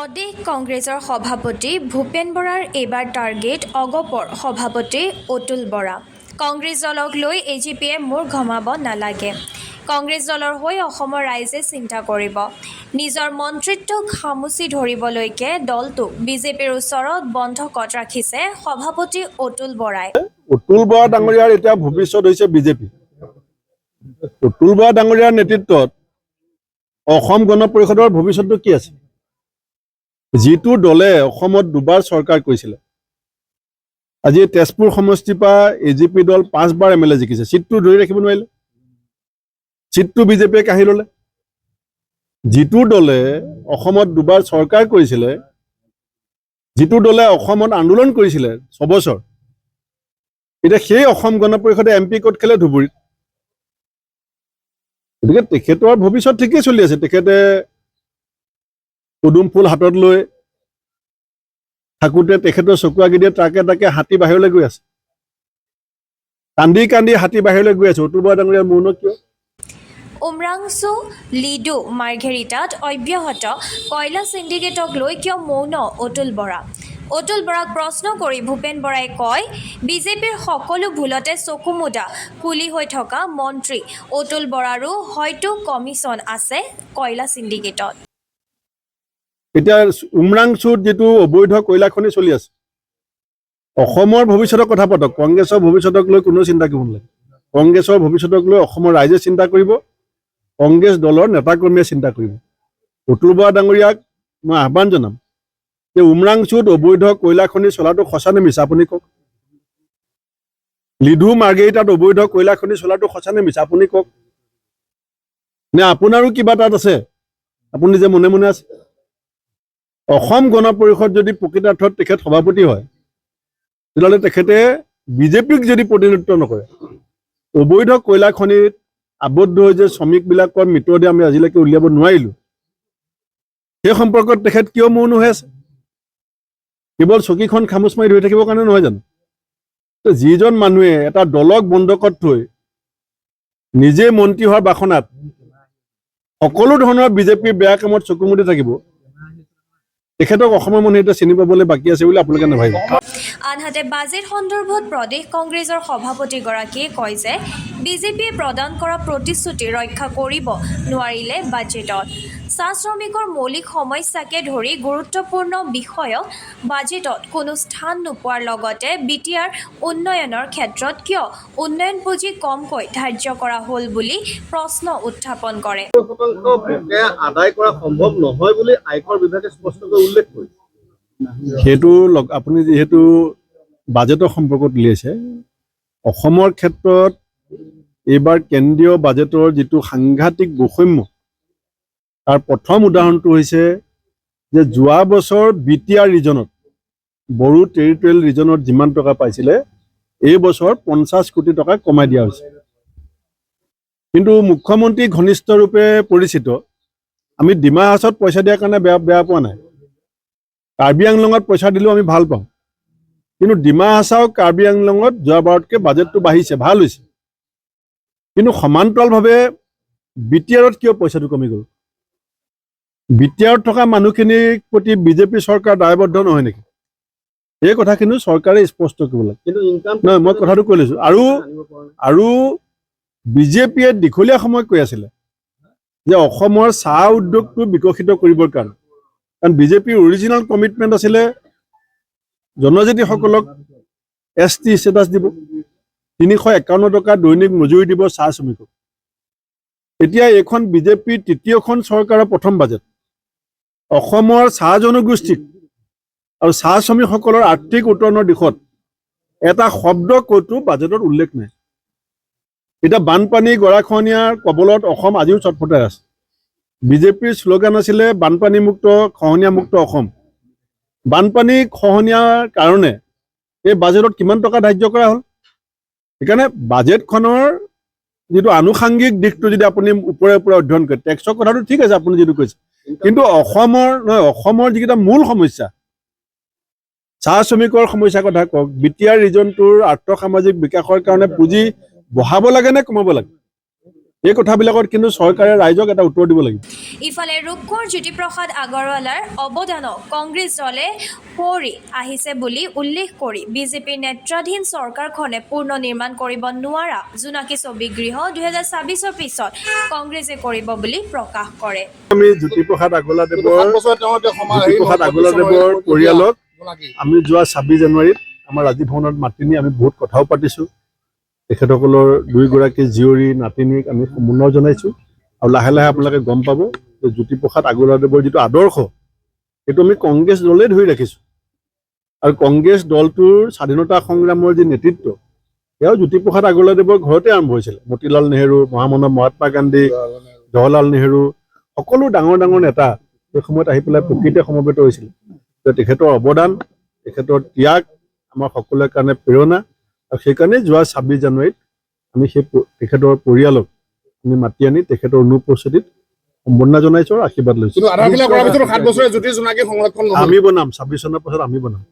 প্ৰদেশ কংগ্ৰেছৰ সভাপতি ভূপেন বৰাৰ এইবাৰ টাৰ্গেট অগপৰ সভাপতি অতুল বৰা। কংগ্ৰেছ দলক লৈ এজিপিয়ে মূৰ ঘমাব নালাগে। কংগ্ৰেছ দলৰ হৈ অসমৰ ৰাইজে চিন্তা কৰিব। নিজৰ মন্ত্ৰিত্বক সামুচি ধৰিবলৈকে দলটোক বিজেপিৰ ওচৰত বন্ধকত ৰাখিছে সভাপতি অতুল বৰাই। অতুল বৰা ডাঙৰীয়াৰ এতিয়া ভৱিষ্যত হৈছে বিজেপি। অতুল বৰা ডাঙৰীয়াৰ নেতৃত্বত অসম গণ পৰিষদৰ ভৱিষ্যতটো কি আছে? যিটো দলে অসমত দুবাৰ চৰকাৰ কৰিছিলে, আজি তেজপুৰ সমষ্টিৰ পৰা এজিপি দল 5 বাৰ এমএলএ জিকিছে, চিটটো ধৰি ৰাখিব নোৱাৰিলে, চিটটো বিজেপিয়ে কাঢ়ি ল'লে। যিটো দলে অসমত দুবাৰ চৰকাৰ কৰিছিলে, যিটো দলে অসমত আন্দোলন কৰিছিলে 6 বছৰ, এতিয়া সেই অসম গণ পৰিষদে এমপি ক'ত খেলে? ধুবুৰীত। গতিকে তেখেতৰ ভৱিষ্যত ঠিকেই চলি আছে। তেখেতে পদুম ফুল হাতত লৈ থাকোঁতে তেখেতৰ চকু আগেদিয়ে ট্ৰাকে ট্ৰাকে হাতী বাহিৰলৈ গৈ আছে, কান্দি কান্দি হাতী বাহিৰলৈ গৈ আছে। অতুল বৰা ডাঙৰীয়াৰ মৌন কিয়? উমৰাংচু লিডু মাৰ্ঘেৰিটাত অব্যাহত কয়লা চিণ্ডিকেটক লৈ কিয় মৌন অতুল বৰা? অতুল বৰাক প্ৰশ্ন কৰি ভূপেন বৰাই কয়, বিজেপিৰ সকলো ভুলতে চকুমুদা কুলি হৈ থকা মন্ত্ৰী অতুল বৰাৰো হয়তো কমিছন আছে কয়লা চিণ্ডিকেটত। এতিয়া উমৰাংচুত যিটো অবৈধ কয়লা খনি চলি আছে, অসমৰ ভৱিষ্যতৰ কথা পাতক। কংগ্ৰেছৰ ভৱিষ্যতক লৈ কোনো চিন্তা কৰিব নালাগে। কংগ্ৰেছৰ ভৱিষ্যতক লৈ অসমৰ ৰাইজে চিন্তা কৰিব, কংগ্ৰেছ দলৰ নেতাকৰ্মীয়ে চিন্তা কৰিব। অতুল বৰা ডাঙৰীয়াক মই আহ্বান জনাম যে উমৰাংচুত অবৈধ কয়লা খনি চলাটো সঁচা নে মিছা আপুনি কওক। লিডু মাৰ্ঘেৰিটাত অবৈধ কয়লা খনি চলাটো সঁচা নে মিছা আপুনি কওক। নে আপোনাৰো কিবা তাত আছে, আপুনি যে মনে মনে আছে? অসম গণ পৰিষদ যদি প্ৰকৃতাৰ্থত তেখেত সভাপতি হয়, তেতিয়াহ'লে তেখেতে বিজেপিক যদি প্ৰতিনিধিত্ব নকৰে, অবৈধ কয়লা খনিত আবদ্ধ হৈ যে শ্ৰমিকবিলাকৰ মৃতদেহ আমি আজিলৈকে উলিয়াব নোৱাৰিলোঁ, সেই সম্পৰ্কত তেখেত কিয় মৌন হৈ আছে? কেৱল চকীখন খামোচ মাৰি ধৰি থাকিবৰ কাৰণে নহয় জানো? যিজন মানুহে এটা দলক বন্ধকত থৈ নিজে মন্ত্ৰী হোৱাৰ বাসনাত সকলো ধৰণৰ বিজেপিৰ বেয়া কামত চকুমুদি থাকিব, তেখেতক অসমৰ মানুহে এতিয়া চিনি পাবলৈ বাকী আছে বুলি আপোনালোকে নাভাবিব। আনহাতে বাজেট সন্দৰ্ভত প্ৰদেশ কংগ্ৰেছৰ সভাপতিগৰাকীয়ে কয় যে বিজেপিয়ে প্ৰদান কৰা প্ৰতিশ্ৰুতি ৰক্ষা কৰিব নোৱাৰিলে বাজেটত। চাহ শ্ৰমিকৰ মৌলিক সমস্যাকে ধৰি গুৰুত্বপূৰ্ণ বিষয়ক বাজেটত কোনো স্থান নোপোৱাৰ লগতে বিটিআৰ উন্নয়নৰ ক্ষেত্ৰত কিয় উন্নয়ন পুঁজি কমকৈ ধাৰ্য কৰা হ'ল বুলি প্ৰশ্ন উত্থাপন কৰে। আদায় কৰা সম্ভৱ নহয় বুলি আয়কৰ বিভাগে স্পষ্টকৈ উল্লেখ কৰিছে। সেইটো আপুনি যিহেতু বাজেটৰ সম্পৰ্কত উলিয়াইছে, অসমৰ ক্ষেত্ৰত এইবাৰ কেন্দ্ৰীয় বাজেটৰ যিটো সাংঘাতিক বৈষম্য, তাৰ প্ৰথম উদাহৰণটো হৈছে যে যোৱা বছৰ বিটিআৰ ৰিজনত, বড়ো টেৰিটৰিয়েল ৰিজনত যিমান টকা পাইছিলে, এই বছৰ 50 কোটি টকা কমাই দিয়া হৈছে। কিন্তু মুখ্যমন্ত্ৰী ঘনিষ্ঠ ৰূপে পৰিচিত, আমি ডিমা হাছাওত পইচা দিয়াৰ কাৰণে বেয়া পোৱা নাই, কাৰ্বি আংলঙত পইচা দিলেও আমি ভাল পাওঁ। কিন্তু ডিমা হাছাও কাৰ্বি আংলঙত যোৱাবাৰতকৈ বাজেটটো বাঢ়িছে, ভাল হৈছে। কিন্তু সমান্তৰালভাৱে বিটিআৰত কিয় পইচাটো কমি গ'ল? বিটিআৰত থকা মানুহখিনিৰ প্ৰতি বিজেপি চৰকাৰ দায়বদ্ধ নহয় নেকি? এই কথাখিনি চৰকাৰে স্পষ্ট কৰিব লাগে। কিন্তু ইনকাম নহয়, মই কথাটো কৈ লৈছোঁ। আৰু বিজেপিয়ে দীঘলীয়া সময় কৈ আছিলে যে অসমৰ চাহ উদ্যোগটো বিকশিত কৰিবৰ কাৰণে, কাৰণ বিজেপিৰ অৰিজিনেল কমিটমেণ্ট আছিলে জনজাতিসকলক ST ষ্টেটাছ দিব, 351 টকা দৈনিক মজুৰি দিব চাহ শ্ৰমিকক। এতিয়া এইখন বিজেপিৰ তৃতীয়খন চৰকাৰৰ প্ৰথম বাজেট। অসমৰ চাহ জনগোষ্ঠীক আৰু চাহ শ্ৰমিকসকলৰ আৰ্থিক উত্তৰণৰ দিশত এটা শব্দ ক'তো বাজেটত উল্লেখ নাই। এতিয়া বানপানী গৰাখহনীয়াৰ কবলত অসম আজিও ছটফটাই আছে। বিজেপিৰ শ্লোগান আছিলে বানপানী মুক্ত খহনীয়া মুক্ত অসম। বানপানী খহনীয়াৰ কাৰণে এই বাজেটত কিমান টকা ধাৰ্য কৰা হ'ল? সেইকাৰণে বাজেটখনৰ যিটো আনুষাংগিক দিশটো যদি আপুনি ওপৰে ওপৰে অধ্যয়ন কৰে, টেক্সৰ কথাটো ঠিক আছে আপুনি যিটো কৈছে, কিন্তু অসমৰ যিকেইটা মূল সমস্যা, চাহ শ্ৰমিকৰ সমস্যাৰ কথা কওক, বিটিআৰ ৰিজনটোৰ আৰ্থ সামাজিক বিকাশৰ কাৰণে পুঁজি বঢ়াব লাগে নে কমাব লাগে? এই কথাবিলাকত কিন্তু চৰকাৰে ৰাইজক এটা উত্তৰ দিব লাগিব। ইফালে ৰূপকোঁৱৰ জ্যোতিপ্ৰসাদ আগৰৱালাৰ অৱদানক কংগ্ৰেছ দলে সোঁৱৰি আহিছে বুলি উল্লেখ কৰি বিজেপিৰ নেতৃত্বাধীন চৰকাৰখনে পূৰ্ণ নিৰ্মাণ কৰিব নোৱাৰা জোনাকী ছবি গৃহ 2026 পিছত কংগ্ৰেছে কৰিব বুলি প্ৰকাশ কৰে। আমি জ্যোতিপ্ৰসাদ আগৰৱালাদেৱৰ পৰিয়ালক আমি যোৱা 26 জানুৱাৰীত আমাৰ ৰাজীৱ ভৱনত মাতি নি আমি বহুত কথাও পাতিছোঁ। তেখেতসকলৰ দুয়োগৰাকী জীয়ৰী নাতিনীক আমি সম্বৰ্ধনা জনাইছোঁ আৰু লাহে লাহে আপোনালোকে গম পাব যে জ্যোতিপ্ৰসাদ আগৰৱালাদেৱৰ যিটো আদৰ্শ সেইটো আমি কংগ্ৰেছ দলেই ধৰি ৰাখিছোঁ আৰু কংগ্ৰেছ দলটোৰ স্বাধীনতা সংগ্ৰামৰ যি নেতৃত্ব সেয়াও জ্যোতিপ্ৰসাদ আগৰৱালাদেৱৰ ঘৰতে আৰম্ভ হৈছিল। মতিলাল নেহেৰু, মহামানৱ মহাত্মা গান্ধী, জৱাহৰলাল নেহেৰু সকলো ডাঙৰ ডাঙৰ নেতা সেই সময়ত আহি পেলাই প্ৰকৃতিয়ে সমবেত হৈছিল। তেখেতৰ অৱদান, তেখেতৰ ত্যাগ আমাৰ সকলোৰে কাৰণে প্ৰেৰণা আৰু সেইকাৰণে যোৱা 26 জানুৱাৰীত আমি সেই তেখেতৰ পৰিয়ালক আমি মাতি আনি তেখেতৰ অনুপস্থিতিত সম্বৰ্ধনা জনাইছোঁ আৰু আশীৰ্বাদ লৈছোঁ। কিন্তু আধাৰশিলা কৰাৰ পিছত 7 বছৰে জ্যোতি জোনাকী সংৰক্ষণ আমি বনাম 26 চনৰ পাছত আমি বনাম।